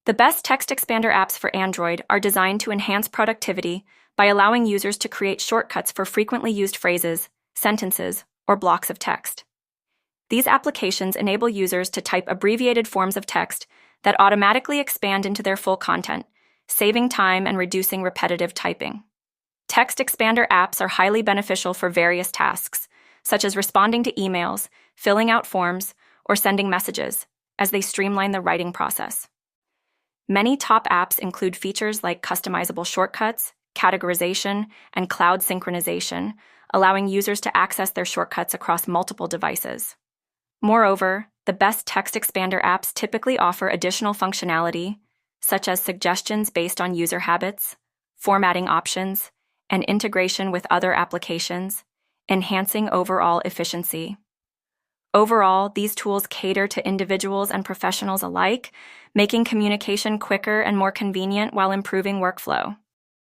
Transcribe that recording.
The best text expander apps for Android are designed to enhance productivity by allowing users to create shortcuts for frequently used phrases, sentences, or blocks of text. These applications enable users to type abbreviated forms of text that automatically expand into their full content, saving time and reducing repetitive typing. Text expander apps are highly beneficial for various tasks, such as responding to emails, filling out forms, or sending messages, as they streamline the writing process. Many top apps include features like customizable shortcuts, categorization, and cloud synchronization, allowing users to access their shortcuts across multiple devices. Moreover, the best text expander apps typically offer additional functionality, such as suggestions based on user habits, formatting options, and integration with other applications, enhancing overall efficiency. Overall, these tools cater to individuals and professionals alike, making communication quicker and more convenient while improving workflow.